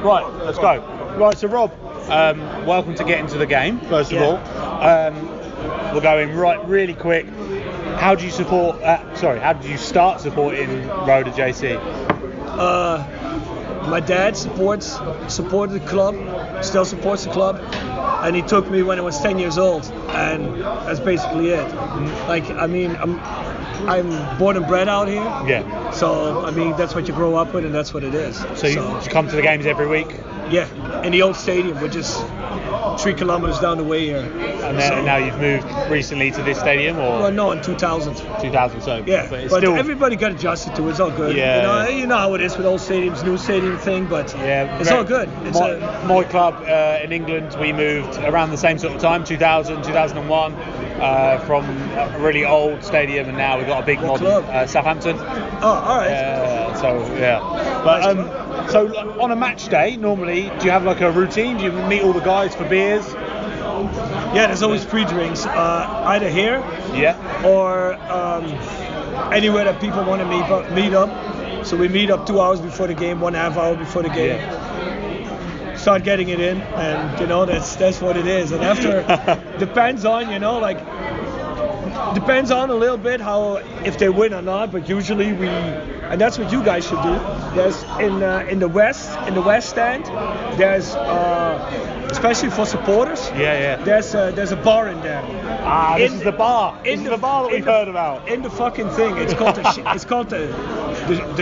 Right, let's go. Right, so Rob, welcome to Get Into the Game, first of all. We're going really quick. How did you start supporting Roda JC? My dad supported the club, still supports the club, and he took me when I was 10 years old, and that's basically it. Like, I mean, I'm born and bred out here. Yeah. So, I mean, that's what you grow up with, and that's what it is. So you come to the games every week? Yeah, in the old stadium, which is 3 kilometers down the way here. And now you've moved recently to this stadium, or? Well, no, in 2000. 2000, so. Yeah, but still... everybody got adjusted to it. It's all good. Yeah. You know how it is with old stadiums, new stadium thing, but it's all good. My club in England, we moved around the same sort of time, 2000, 2001, from a really old stadium, and now we've got a big modern Southampton. Oh, all right. But so on a match day, normally, do you have like a routine? Do you meet all the guys for beers? Yeah, there's always pre-drinks, either here or anywhere that people want to meet up. So we meet up 2 hours before the game, 1.5 hour before the game. Yeah. Start getting it in, and that's what it is. And after depends on a little bit how if they win or not. But usually and that's what you guys should do. There's in the west stand. There's especially for supporters. There's a bar in there. This is the bar. This is the bar that we've heard about. In the fucking thing, it's called the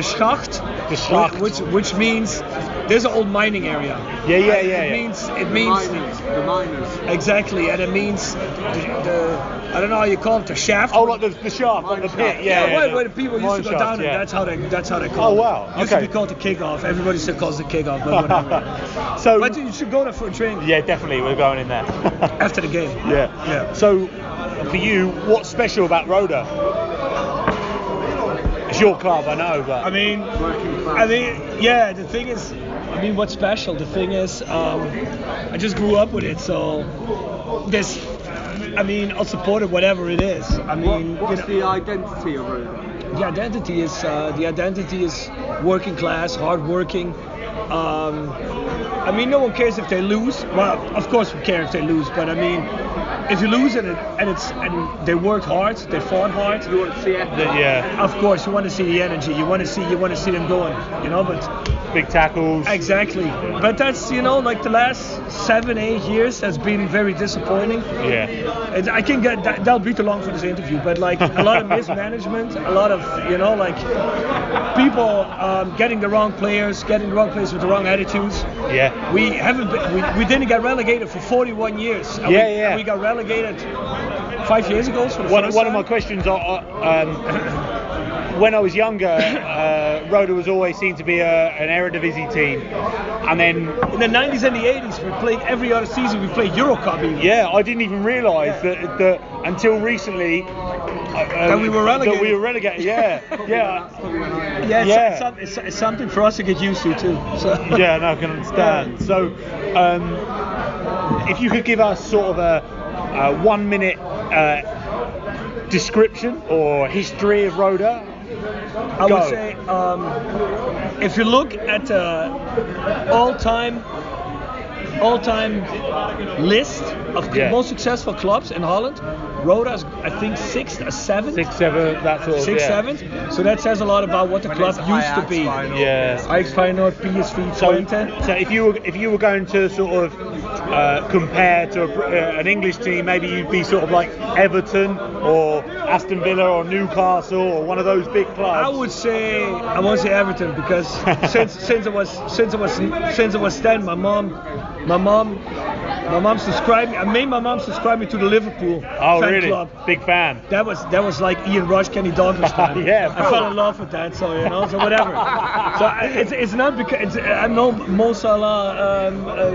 Schacht. The Schacht, which means there's an old mining area. It means the miners. Exactly, and it means the I don't know how you call it, the shaft. Oh, like the shaft, like the pit. Where the people used to go down, and that's how they call it. Oh wow. Used to be called the kickoff. Everybody still calls it kickoff, but whatever. But you should go there for a drink. Yeah, definitely, we're going in there after the game. Yeah. So, for you, what's special about Roda? It's your club, I know, but the thing is, what's special? The thing is, I just grew up with it, so I'll support it, whatever it is. What's the identity of Roda? The identity is working class, hard working. No one cares if they lose. Well, of course we care if they lose, but if you lose and they worked hard, they fought hard. You want to see it? Of course, you want to see the energy. You want to see them going. But big tackles. Exactly. But that's like the last 7-8 years has been very disappointing. Yeah. And I can get that'll be too long for this interview, but like a lot of mismanagement, a lot of people getting the wrong players with the wrong attitudes. Yeah. We didn't get relegated for 41 years. And we got relegated 5 years ago for the first time. One of my questions when I was younger, Roda was always seen to be an Eredivisie team, and then in the 90s and the 80s, we played every other season. We played Eurocup even. Yeah, I didn't even realise that until recently that we were relegated. Yeah. It's something for us to get used to too. So. Yeah, no, I can understand. So, if you could give us sort of a 1 minute description or history of Roda. I would say, if you look at the all-time list of the most successful clubs in Holland, Roda's, I think, 6th or 7th. 6th, 7th, that sort of. 6th, 7th. So that says a lot about what the club used to be. Ajax, Feyenoord, PSV, Twente. So if you were going to sort of compare to an English team, maybe you'd be sort of like Everton or Aston Villa or Newcastle or one of those big clubs. I won't say Everton because since I was 10, my mom subscribed me. I made my mom subscribe me to the Liverpool fan club. Big fan. That was like Ian Rush, Kenny Douglas time. Yeah. I fell in love with that, so so whatever. So it's not because I'm no Mo Salah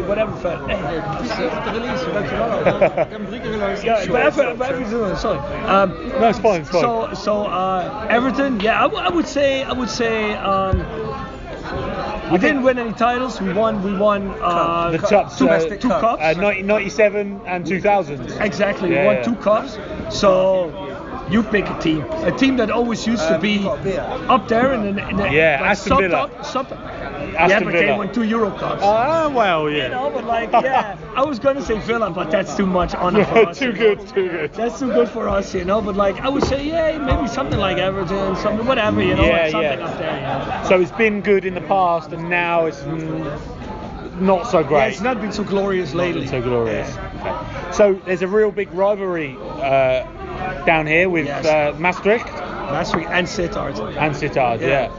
whatever fan. Sorry. No, it's fine. So Everton, I would say. We didn't win any titles. We won the top two cups. 1997 and 2000. Exactly. We won 2 cups. So you pick a team that always used to be up there in the Aston Villa. Aston but Villa. they won 2 Euro Cups. Well, yeah. You know, but like, yeah, I was gonna say Villa, but that's too much honor for us. Too good, too good. That's too good for us, you know. But like, I would say, yeah, maybe something like Everton, something, whatever, you know, like something up there. You know? So it's been good in the past, and now it's not so great. Yeah, it's not been so glorious lately. So glorious. Yeah. Okay. So there's a real big rivalry down here with Maastricht. Maastricht and Sittard. And Sittard, yeah.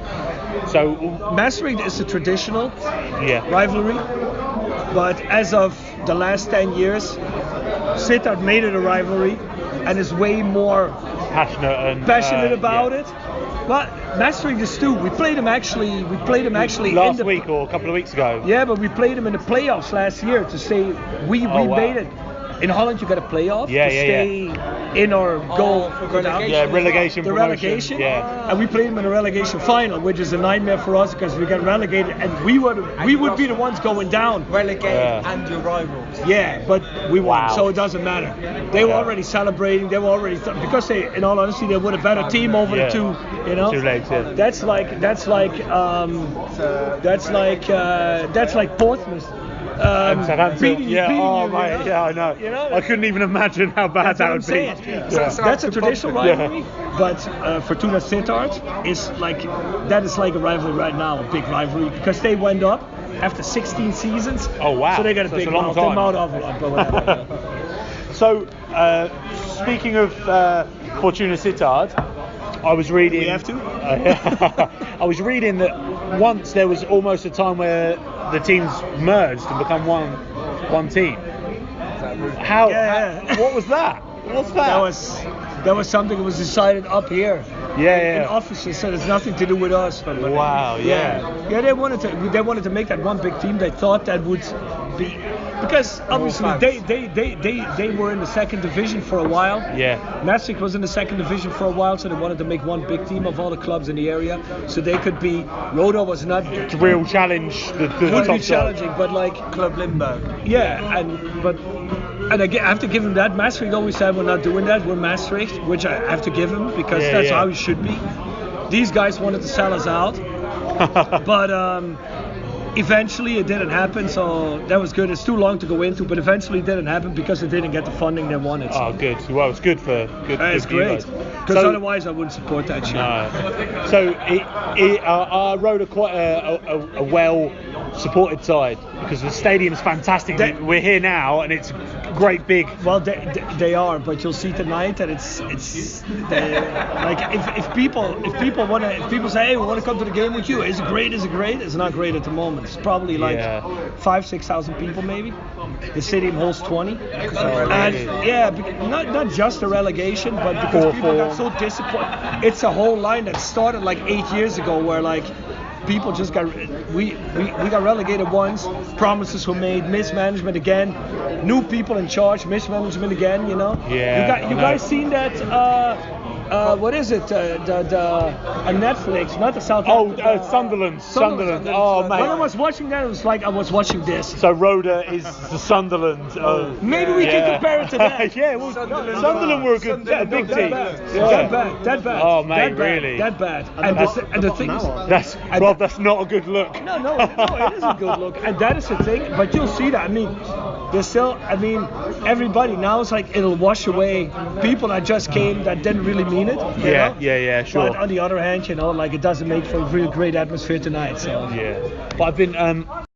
So Maastricht is a traditional rivalry, but as of the last 10 years, Sittard made it a rivalry and is way more passionate about it. But Maastricht is too. We played them actually last week or a couple of weeks ago. Yeah, but we played them in the playoffs last year to say we made it. In Holland, you got a playoff to stay in or go down. Yeah, relegation. The relegation. Yeah. And we played them in a relegation final, which is a nightmare for us because we got relegated, and we would be the ones going down. Relegated and your rivals. Yeah, but we won, so it doesn't matter. They were already celebrating. They were already because they, in all honesty, they were a better team over the two. You know. 2 legs. Yeah. That's like Portsmouth. Beating you, I know. You know, I couldn't even imagine how bad that would be. That's a traditional rivalry, but Fortuna Sittard is like a rivalry right now, a big rivalry because they went up after 16 seasons. Oh wow! So they got a big mouth. They mouth off a lot, but whatever. So speaking of Fortuna Sittard, I was reading. We have to. I was reading that once there was almost a time where the teams merged and become one team. How? What was that? What's that? That was something that was decided up here. In offices, so there's nothing to do with us. But wow. Yeah. They wanted to make that one big team. They thought that would be because obviously they were in the second division for a while. Yeah. Maastricht was in the second division for a while, so they wanted to make one big team of all the clubs in the area, so they could be. Roda was not a real challenge. The would top be challenging, but like Club Limburg. Yeah, and again, I have to give him that. Maastricht always said we're not doing that. We're Maastricht, which I have to give him because that's how he should be. These guys wanted to sell us out, but eventually it didn't happen. So that was good. It's too long to go into, but eventually it didn't happen because they didn't get the funding they wanted. Oh, good. Well, it's good for good. It's great. Because otherwise I wouldn't support that shit. No. So I rode quite a well supported side because the stadium's fantastic. We're here now and it's great big. Well, they are, but you'll see tonight that it's like if people say, hey, we want to come to the game with you, is it great? It's not great at the moment. It's probably like 5,000-6,000 people maybe. The stadium holds 20. And not just the relegation, but because people got so disappointed. It's a whole line that started like 8 years ago where like people just got we got relegated once, promises were made, mismanagement again, new people in charge, mismanagement again, you know. You guys seen that what is it? On Netflix, not the Southampton. Sunderland. Oh man. When I was watching that, it was like I was watching this. So Roda is the Sunderland. Maybe we can compare it to that. Well, Sunderland were a big team. That bad. Oh mate, really? That bad. And the thing is, Rob, that's not a good look. No, it is a good look, and that is the thing. But you'll see that. I mean, there's still. I mean, everybody now is like it'll wash away people that just came that didn't really mean it. Yeah, sure. But on the other hand, you know, like it doesn't make for a really great atmosphere tonight. So but I've been